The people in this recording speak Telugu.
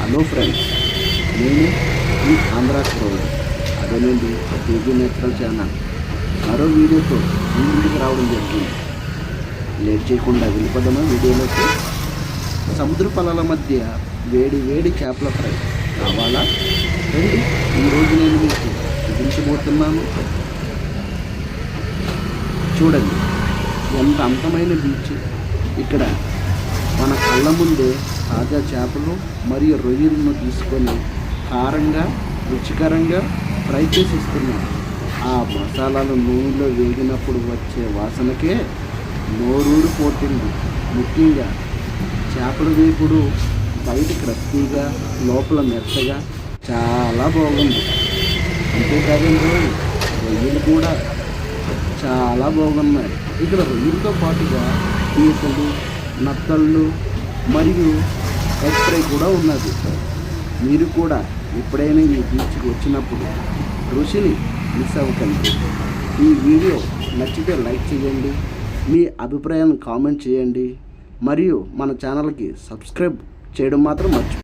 హలో ఫ్రెండ్స్, నేను ఈ ఆంధ్ర క్రౌడ్ అదేనండి టీవీ నేచురల్ ఛానల్ మరో వీడియోతో మీ ముందుకు రావడం జరిగింది. లేట్ చేయకుండా వెళ్ళిపోదామా వీడియోలోకి. సముద్ర పొలాల మధ్య వేడి వేడి చేపల ఫ్రై కావాలా? రండి, ఈరోజు నేను మీకు చూపించబోతున్నాను. చూడండి, ఎంత అందమైన బీచ్. ఇక్కడ మన కళ్ళ ముందే తాజా చేపలు మరియు రొయ్యలను తీసుకొని కారంగా రుచికరంగా ఫ్రై చేసి ఇస్తున్నాం. ఆ మసాలాలు నూనెలో వేగినప్పుడు వచ్చే వాసనకే నోరూరిపోతుంది. ముఖ్యంగా చేపల వేపుడు బయట క్రిస్పీగా లోపల మెత్తగా చాలా బాగుంది. అంతేకాదండి, రొయ్యలు కూడా చాలా బాగున్నాయి. ఇక్కడ రొయ్యలతో పాటుగా పీతలు, నత్తళ్ళు మరియు ఎగ్ ఫ్రై కూడా ఉన్నది. మీరు కూడా ఎప్పుడైనా ఈ బీచ్కి వచ్చినప్పుడు రుచిని మిస్ అవ్వకండి. ఈ వీడియో నచ్చితే లైక్ చేయండి, మీ అభిప్రాయాన్ని కామెంట్ చేయండి మరియు మన ఛానల్కి సబ్స్క్రైబ్ చేయడం మాత్రం మర్చిపోండి.